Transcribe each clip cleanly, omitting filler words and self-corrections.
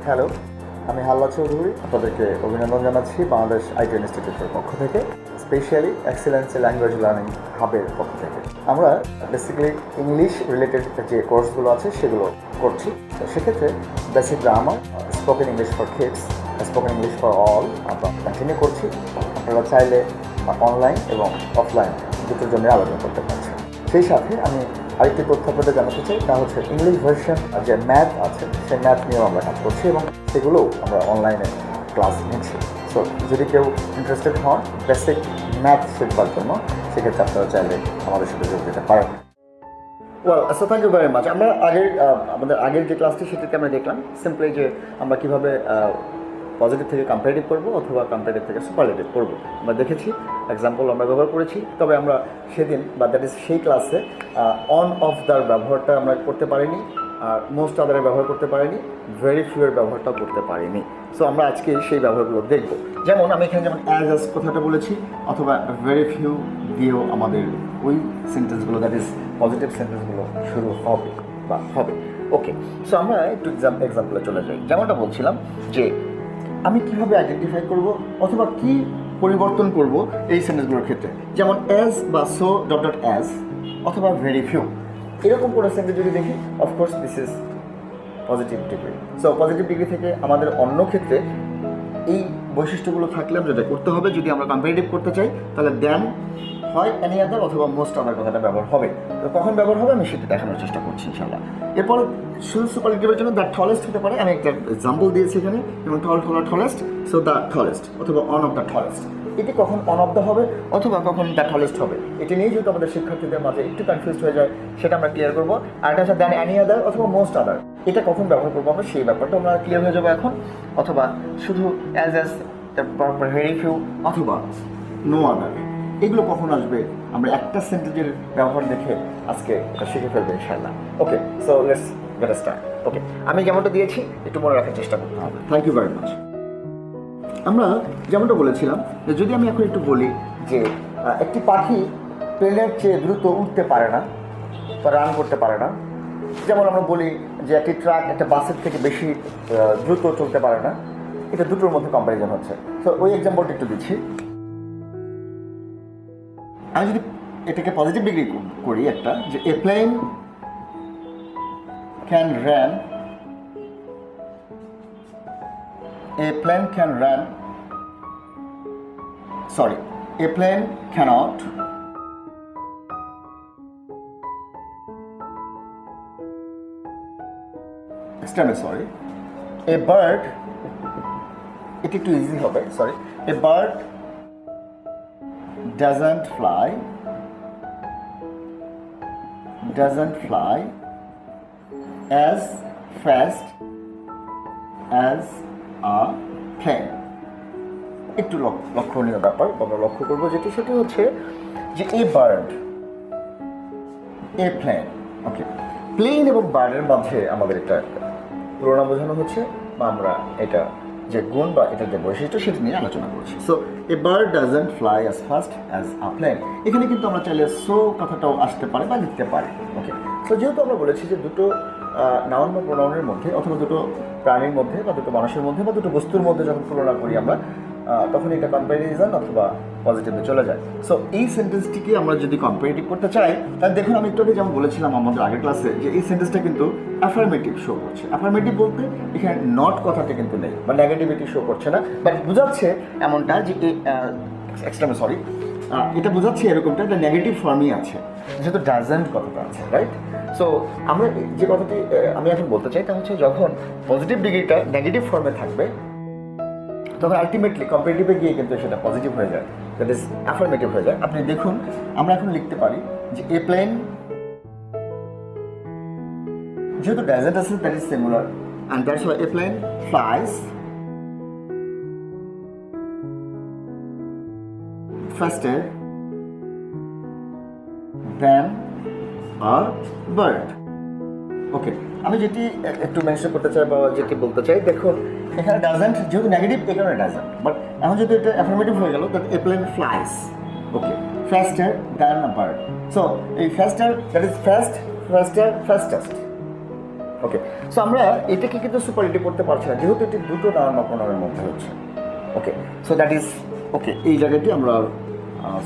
Hello, আমি হাল্লা চৌধুরী। আপনাদেরকে অভিনন্দন জানাচ্ছি বাংলাদেশ আইটি ইনস্টিটিউটের পক্ষ থেকে, স্পেশালি এক্সেলেন্সি ল্যাঙ্গুয়েজ লার্নিং হাবের পক্ষ থেকে। আমরা বেসিক্যালি ইংলিশ রিলেটেড যে কোর্সগুলো আছে সেগুলো করছি। তো সেক্ষেত্রে basic grammar, spoken English for kids, spoken English for all আমরা কন্টিনিউ করছি। আপনারা চাইলে অনলাইন এবং অফলাইন দুটোর জন্য আবেদন করতে পারছেন। সেই সাথে আমি আরেকটি তথ্য আপনাদের জানাতে চাই, তা হচ্ছে ইংলিশ ভার্সন যে ম্যাথ আছে সেই ম্যাথ নিয়েও আমরা কাজ করছি এবং সেগুলোও আমরা অনলাইনে ক্লাস নিচ্ছি। সো যদি কেউ ইন্টারেস্টেড হন বেসিক ম্যাথ শিখবার জন্য, সেক্ষেত্রে আপনারা চাইলে আমাদের সাথে যোগ দিতে পারেন। Well, so thank you very much. আমরা আমাদের আগের যে ক্লাসটি সেটিতে আমরা দেখলাম সিম্পলি যে আমরা কীভাবে পজিটিভ থেকে কম্পারেটিভ করবো অথবা কম্পারেটিভ থেকে সুপারলেটিভ করবো আমরা দেখেছি, এক্সাম্পল আমরা ব্যবহার করেছি। তবে আমরা সেদিন বা দ্যাট ইজ সেই ক্লাসে অন অফ দ্যার ব্যবহারটা আমরা করতে পারিনি, আর মোস্ট আদারের ব্যবহার করতে পারিনি, ভেরি ফিউয়ের ব্যবহারটাও করতে পারিনি। সো আমরা আজকে সেই ব্যবহারগুলো দেখব। যেমন আমি এখানে যেমন অ্যাজ কথাটা বলেছি, অথবা ভেরি ফিউ দিয়েও আমাদের ওই সেন্টেন্সগুলো দ্যাট ইজ পজিটিভ সেন্টেন্সগুলো শুরু হবে বা হবে। ওকে, সো আমরা একটু এক্সাম্পলে চলে যাই। যেমনটা বলছিলাম যে আমি কীভাবে আইডেন্টিফাই করব অথবা কি পরিবর্তন করব এই সেন্টেন্সগুলোর ক্ষেত্রে। যেমন অ্যাজ বা সো ডট ডট অ্যাজ অথবা ভেরি ফিউ, এরকম কোনো সেন্টেন্স যদি দেখি, of course this is positive degree. So positive degree থেকে আমাদের অন্য ক্ষেত্রে এই বৈশিষ্ট্যগুলো থাকলে যেটা করতে হবে, যদি আমরা কম্পারেটিভ করতে চাই তাহলে দেন হয় এনি আদার অথবা মোস্ট আদার কথাটা ব্যবহার হবে। তো কখন ব্যবহার হবে আমি সেটা দেখানোর চেষ্টা করছি ইনশাআল্লাহ। এরপর শুধু সুপারলেটিভের জন্য দ্য টলেস্ট হতে পারে, আমি একটা এক্সাম্পল দিয়েছি এখানে, যেমন টলেস্ট, সো দ্য টলেস্ট অথবা অন অফ দ্য টলেস্ট। এটি কখন অন অফ দ্য হবে অথবা কখন দ্য টলেস্ট হবে, এটি নিয়ে যেহেতু আমাদের শিক্ষার্থীদের মাঝে একটু কনফিউজ হয়ে যায়, সেটা আমরা ক্লিয়ার করবো। আর এটা হচ্ছে দেন এনি আদার অথবা মোস্ট আদার, এটা কখন ব্যবহার করবো আমরা সেই ব্যাপারটা আমরা ক্লিয়ার হয়ে যাবো এখন। অথবা শুধু অ্যাজ ভেরি ফিউ অথবা নো আদার, এগুলো কখন আসবে আমরা একটা সেন্টেন্সের ব্যবহার দেখে আজকে এটা শিখে ফেলবো ইনশাআল্লাহ। Okay, so let's get start. Okay, আমি যেমনটা দিয়েছি একটু মনে রাখার চেষ্টা করতে হবে। Thank you very much. আমরা যেমনটা বলেছিলাম যে যদি আমি এখন একটু বলি যে একটি পাখি প্লেনের চেয়ে দ্রুত উঠতে পারে না বা রান করতে পারে না, যেমন আমরা বলি যে একটি ট্রাক একটা বাসের থেকে বেশি দ্রুত চলতে পারে না, এটা দুটোর মধ্যে কম্প্যারিজন হচ্ছে। তো ওই এক্সাম্পলটা একটু দিচ্ছি। আমি যদি এটাকে পজিটিভ ডিগ্রি করি একটা, যে a plane can run, a plane can run, sorry, a plane cannot extremely sorry, a bird, it একটু ইজি হবে, sorry, a bird doesn't fly as fast as a plane. একটু লক্ষণীয় ব্যাপার আমরা লক্ষ্য করবো যেটি, সেটি হচ্ছে যে a bird, a plane. Okay, plane এবং বার্ডের মাঝে আমাদের একটা তুলনা বোঝানো হচ্ছে, বা আমরা এটা যে গুণ বা এটার যে বৈশিষ্ট্য সেটা নিয়ে আলোচনা করছি। So a bird doesn't fly as fast as a plane, এখানে কিন্তু আমরা চাইলে সো কথাটাও আসতে পারে বা লিখতে পারি। ওকে, তো যেহেতু আমরা বলেছি যে দুটো নাউন বা প্রোনাউনের মধ্যে অথবা দুটো প্রাণীর মধ্যে বা দুটো মানুষের মধ্যে বা দুটো বস্তুর মধ্যে যখন তুলনা করি আমরা, তখন এটা কম্প্যারিজন অথবা পজিটিভে চলে যায়। সো এই সেন্টেন্সটিকে আমরা যদি কম্পারেটিভ করতে চাই, তাহলে দেখুন আমি একটু আগে যেমন বলেছিলাম আমাদের আগের ক্লাসে যে এই সেন্টেন্সটা কিন্তু অ্যাফার্মেটিভ শো করছে। অ্যাফার্মেটিভ বলতে এখানে নট কথাটা কিন্তু নেই বা নেগেটিভিটি শো করছে না, বাট বোঝাচ্ছে এমনটা যে এক্সট্রিমলি সরি, এটা বোঝাচ্ছে এরকমটা একটা নেগেটিভ ফর্মই আছে, যেহেতু ডাজেন্ট কথাটা আছে, রাইট? সো আমরা যে কথাটি আমি এখন বলতে চাই তা হচ্ছে যখন পজিটিভ ডিগ্রিটা নেগেটিভ ফর্মে থাকবে তখন আলটিমেটলি কম্পারেটিভে গিয়ে কিন্তু সেটা পজিটিভ হয়ে যায়, দ্যাট ইজ অ্যাফার্মেটিভ হয়ে যায়। আপনি দেখুন আমরা এখন লিখতে পারি যে এ প্লেন, যেহেতু ডাজেন্ট আছে that is singular, and that's why a plane flies faster than a bird. Okay, আমি যেটি একটু মেনশন করতে চাই বা যেটি বলতে চাই, দেখুন এখানে ডাজেন্ট যেহেতু নেগেটিভ, এই কারণে ডাজেন্ট, বাট এখন যেহেতু এটা অ্যাফার্মেটিভ হয়ে গেল, that a plane flies, okay, faster than a bird. So এই faster that is fast, faster, fastest, okay, so আমরা এটাকে কিন্তু সুপারলেটিভ করতে পারছি না যেহেতু এটি দুটো নাউন বা প্রোনাউনের মধ্যে হচ্ছে। ওকে, সো দ্যাট ইজ ওকে, এই জায়গাটি আমরা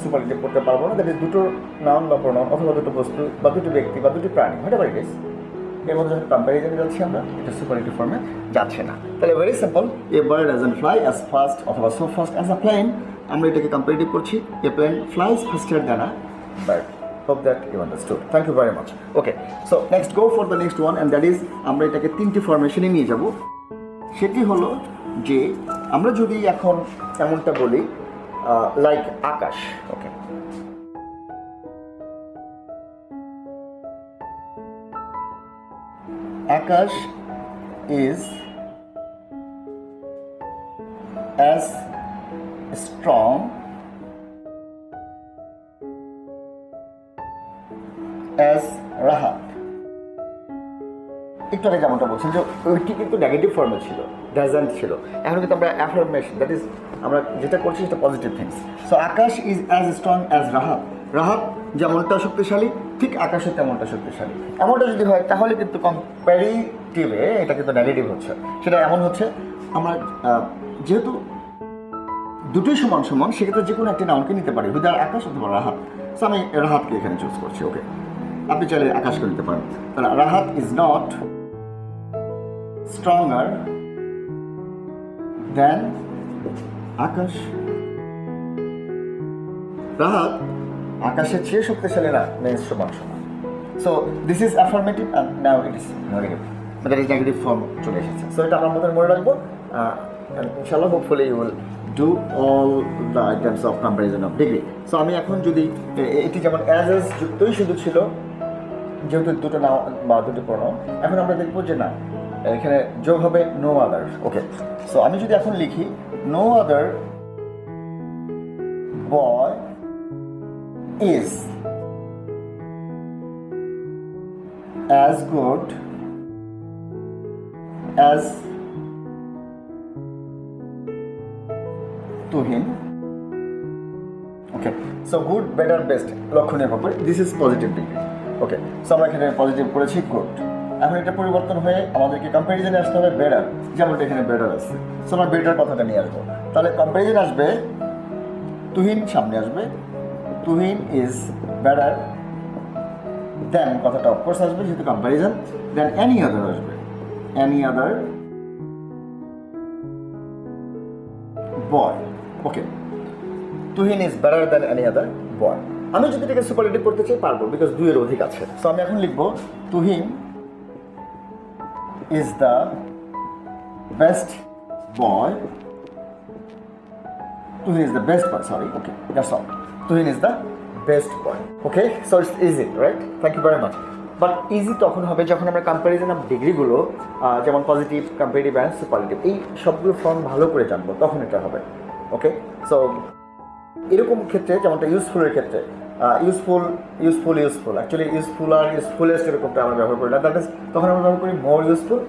সুপারলেটিভ করতে পারবো না। দ্যাট ইজ দুটো নাউন বা প্রোনাউন অথবা দুটো বস্তু বা দুটো ব্যক্তি বা দুটি প্রাণী, হোয়াটএভার ইট ইজ, এর মধ্যে যখন কম্প্যারিজনে যাচ্ছি আমরা, এটা সুপারলেটিভ ফর্মে যাচ্ছে না। তাহলে very simple, a bird doesn't fly as fast অথবা so fast as a plane, আমরা এটাকে কম্পারেটিভ করছি, a plane flies faster than a bird. Hope that you understood. Thank you very much. Okay, so next go for the next one, and that is আমরা এটাকে তিনটি ফরমেশনে নিয়ে যাব। সেটি হলো যে আমরা যদি এখন এমনটা বলি like Akash. Okay, Akash is as strong as Rahat. একটু আগে যেমনটা বলছেন যে ওইটি কিন্তু নেগেটিভ ফর্মে ছিল, ডাজন্ট ছিল, এখন কিন্তু আমরা অ্যাফার্মেশন, দ্যাট ইজ আমরা যেটা করছি সেটা positive things. So Akash is as strong as Rahat. Rahat যেমনটা শক্তিশালী ঠিক আকাশও তেমনটা শক্তিশালী। এমনটা যদি হয় তাহলে কিন্তু কম্প্যারিটিভে এটা কিন্তু নেগেটিভ হচ্ছে। সেটা এমন হচ্ছে আমরা যেহেতু দুটোই সমান সমান, সেক্ষেত্রে যে কোনো একটি নাউনকে নিতে পারি, হুদার আকাশ অথবা রাহাত। সো আমি রাহাতকে এখানে চুজ করছি। ওকে, আপনি চাইলে আকাশকে নিতে পারেন। তাহলে Rahat is not stronger than Akash. Rahat আকাশের চেয়ে শক্তিশালী না, মিন্স সমান সমান। So this is affirmative and now it is negative, that is negative form চলে এসেছে। সো এটা আমরা মনে রাখবো, ইনশাআল্লাহ hopefully you will do all the items of comparison of degree. So আমি এখন যদি এটি যেমন অ্যাজ যুক্তই শুধু ছিল যেহেতু দুটো নাও বা দুটো প্রোনাউন, এখন আমরা দেখবো যে না, এখানে যোগ হবে নো আদার। ওকে, সো আমি যদি এখন লিখি no other boy is as good as to him. Okay, so good, better, best লক্ষণের ব্যাপারে, this is positive degree. Okay, so আমরা এখানে পজিটিভ করেছি গুড। এখন এটা পরিবর্তন হয়ে আমাদেরকে কম্প্যারিজনে আসতে হবে বেটার, যেমনটা এখানে বেটার আসছে। সো আমরা বেটার কথাটা নিয়ে আসবো। তাহলে কম্প্যারিজন আসবে, তুহিন সামনে আসবে, তুহিন ইজ বেটার দেন, কথাটা অফকোর্স আসবে যেহেতু কম্প্যারিজন, দেন এনি আদার আসবে, any other boy. Okay, Tuhin is better than any other boy. আমি যদি এটাকে সুপারলেটিভ করতে চাই পারবো, বিকজ দুইয়ের অধিক আছে। সো আমি এখন লিখবো Tuhin is the best boy, Tuhin is the best boy, sorry, okay, that's all, Tuhin is the best boy. Okay, so it's easy, right? Thank you very much. But easy তখন হবে যখন আমরা কম্প্যারিজন অফ ডিগ্রিগুলো, যেমন পজিটিভ, কম্পারেটিভ অ্যান্ড সুপারলেটিভ, এই সবগুলো form ভালো করে জানবো, তখন এটা হবে। ওকে, সো এরকম ক্ষেত্রে যেমনটা ইউজফুলের ক্ষেত্রে ইউজফুল অ্যাকচুয়ালি ইউজফুল আর ইউজফুলেস্ট এরকমটা আমরা ব্যবহার করি না, দ্যাট ইজ তখন আমরা ব্যবহার করি মোর ইউজফুল,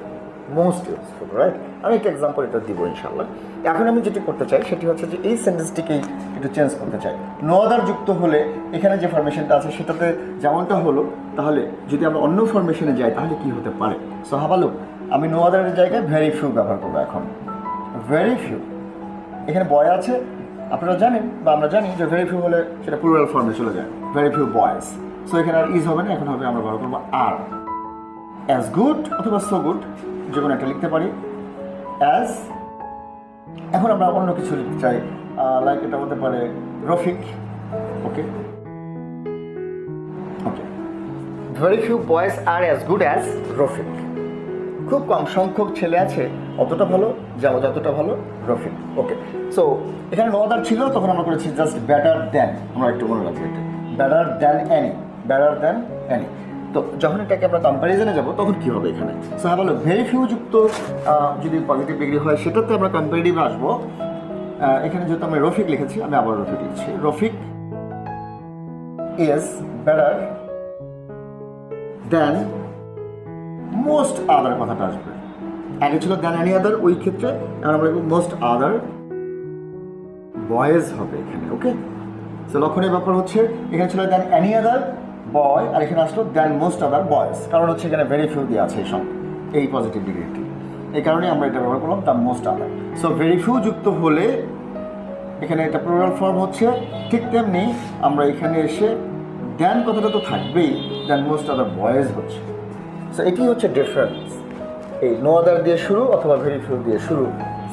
মোস্ট ইউজফুল, রাইট? আমি একটা এক্সাম্পল এটা দিব ইনশাল্লাহ। এখন আমি যেটি করতে চাই সেটি হচ্ছে যে এই সেন্টেন্সটিকেই একটু চেঞ্জ করতে চাই। নো আদার যুক্ত হলে এখানে যে ফরমেশনটা আছে সেটাতে যেমনটা হলো, তাহলে যদি আমরা অন্য ফরমেশনে যাই তাহলে কি হতে পারে? সো হাবালুক, আমি নো আদারের জায়গায় ভেরি ফিউ ব্যবহার করবো। এখন ভেরি ফিউ, এখানে বয় আছে, আপনারা জানেন বা আমরা জানি যে ভেরি ফিউ হলে সেটা প্লুরাল ফর্মে চলে যায়, ভেরি ফিউ বয়েজ। সো এখানে আর ইজ হবে না, এখন হবে আমরা ব্যবহার করবো আর। অ্যাজ গুড অথবা সো গুড যে কোনো একটা লিখতে পারি, অ্যাজ। এখন আমরা অন্য কিছু লিখতে চাই, লাইক এটা হতে পারে রফিক। ওকে, ওকে, ভেরি ফিউ বয়েজ আর অ্যাজ গুড অ্যাজ রফিক। খুব কম সংখ্যক ছেলে আছে অতটা ভালো যতটা ভালো রফিক। ওকে, সো এখানে নো আদার ছিল, তখন আমরা করেছি জাস্ট বেটার দ্যান। আমরা একটু মনে রাখবো এটা, better than any, better than any. তো যখন এটাকে আমরা কম্প্যারিজনে যাব তখন কী হবে এখানে? সো হ্যাঁ, বলো ভেরি ফিউ যুক্ত যদি পজিটিভ ডিগ্রি হয় সেটাতে আমরা কম্পারেটিভে আসবো। এখানে যেহেতু আমি রফিক লিখেছি, আমি আবার রফিক লিখছি, Rafiq is better than most other, কথাটা আসবে। আগে ছিল দ্যান এনি আদার, ওই ক্ষেত্রে এখন আমরা মোস্ট আদার বয়েজ হবে এখানে। ওকে, সো লক্ষণীয় ব্যাপার হচ্ছে এখানে ছিল দ্যান এনি আদার বয়, আর এখানে আসলো দ্যান মোস্ট আদার বয়েজ, কারণ হচ্ছে এখানে ভেরি ফিউ দিয়ে আছে এই সঙ্গে। এই পজিটিভ ডিগ্রিটি। এই কারণে আমরা এটা ব্যবহার করলাম the most other. So very few যুক্ত হলে এখানে এটা প্লুরাল ফর্ম হচ্ছে, ঠিক তেমনি আমরা এখানে এসে দেন কথাটা তো থাকবেই, দেন মোস্ট আদার বয়েজ হচ্ছে। সো এটি হচ্ছে ডিফারেন্স এই নো আদার দিয়ে শুরু অথবা ভেরি ফিউ দিয়ে শুরু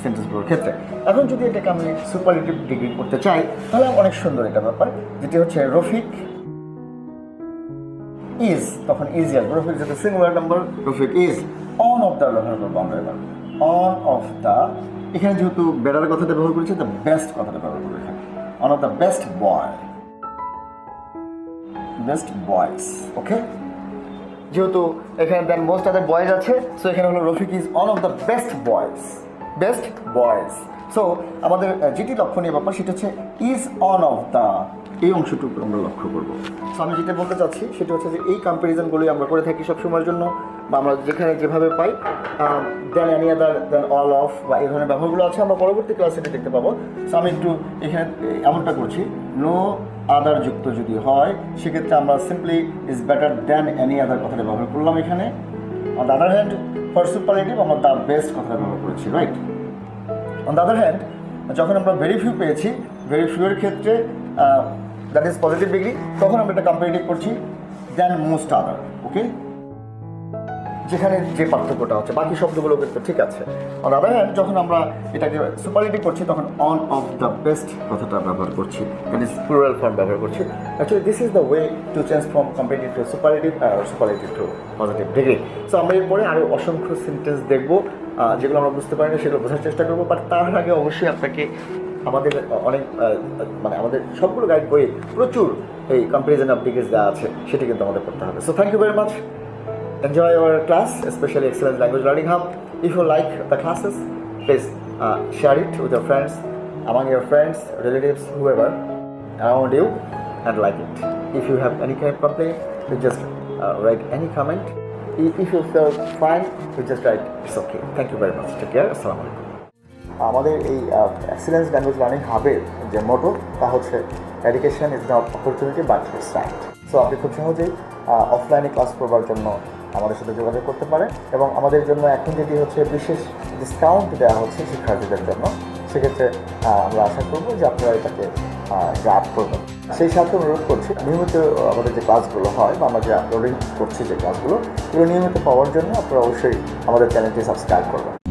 সেন্টেন্সগুলোর ক্ষেত্রে। এখন যদি এটাকে আমি সুপারলেটিভ ডিগ্রি করতে চাই তাহলে অনেক সুন্দর এটা ব্যাপার, যেটি হচ্ছে রফিক ইজ, তখন ইজ আসবে। রফিক যদি singular number, Rafiq is on of the ব্যবহার করবো আমরা এবার। অন অফ দ্য, এখানে যেহেতু বেটার কথাটা ব্যবহার করেছে, দ্য বেস্ট কথাটা ব্যবহার করে এখানে। On of the best boy, best বয়েস। ওকে, যেহেতু এখানে দেন মোস্ট আদার বয়েজ আছে, সো এখানে হলো Rafiq is on of the best boys, best boys. So আমাদের যেটি লক্ষণীয় ব্যাপার সেটা হচ্ছে ইজ অন অফ দ্য, এই অংশটুকু আমরা লক্ষ্য করবো। সো আমি যেটা বলতে চাচ্ছি সেটা হচ্ছে যে এই কম্প্যারিজনগুলোই আমরা করে থাকি সবসময়ের জন্য, বা আমরা যেখানে যেভাবে পাই than any other, than all of বা এই ধরনের ব্যবহারগুলো আছে, আমরা পরবর্তী ক্লাসে দেখতে পাবো। সো আমি একটু এখানে এমনটা করছি, নো আদার যুক্ত যদি হয় সেক্ষেত্রে আমরা simply is better than any other কথাটা ব্যবহার করলাম এখানে। On the other hand for superlative আমরা দ্য বেস্ট কথাটা ব্যবহার করেছি, right. On the other hand যখন আমরা ভেরি ফিউ পেয়েছি, ভেরি ফিউয়ের ক্ষেত্রে দ্যাট ইজ পজিটিভ ডিগ্রি, তখন আমরা এটা কম্পারেটিভ করছি দেন মোস্ট আদার। ওকে, যেখানে যে পার্থক্যটা হচ্ছে বাকি শব্দগুলো কিন্তু ঠিক আছে। অন দ্য আদার হ্যান্ড যখন আমরা এটাকে সুপারলেটিভ করছি তখন অন অফ দ্য বেস্ট কথাটা ব্যবহার করছি, দ্যাট ইজ প্লুরাল ফর্ম ব্যবহার করছি। Actually this is the way to change from comparative to superlative আর superlative to positive degree. So আমরা এরপরে আরও অসংখ্য সেন্টেন্স দেখবো যেগুলো আমরা বুঝতে পারি না, সেগুলো বোঝার চেষ্টা করবো। বাট তার আগে অবশ্যই আপনাকে আমাদের অনেক মানে আমাদের সবগুলো গাইড বইয়ে প্রচুর এই কম্পারিজন অফ ডিগ্রিজ দেওয়া আছে, সেটি কিন্তু আমাদের করতে হবে। So thank you very much. Enjoy our class, especially Excellence Language Learning Hub. If you like the classes, please share it with your friends, among your friends, relatives, whoever around you, and like it. If you have any kind of complaint, you just write any comment. If you feel fine, you just write it's okay. Thank you very much. Take care. Assalamu alaikum. আমাদের এই excellence language learning হাবের যে মোটো তা হচ্ছে education is not opportunity but it's right. So আপনি খুব সহজেই অফলাইনে class করবার জন্য আমাদের সাথে যোগাযোগ করতে পারেন, এবং আমাদের জন্য এখন যেটি হচ্ছে বিশেষ ডিসকাউন্ট দেওয়া হচ্ছে শিক্ষার্থীদের জন্য, সেক্ষেত্রে আমরা আশা করব যে আপনারা এটাকে গ্রাব করবেন। সেই সাথে অনুরোধ করছি নিয়মিত আমাদের যে ক্লাসগুলো হয় বা আমরা যে আপলোডিং করছি যে ক্লাসগুলো, এগুলো নিয়মিত পাওয়ার জন্য আপনারা অবশ্যই আমাদের চ্যানেলটি সাবস্ক্রাইব করবেন।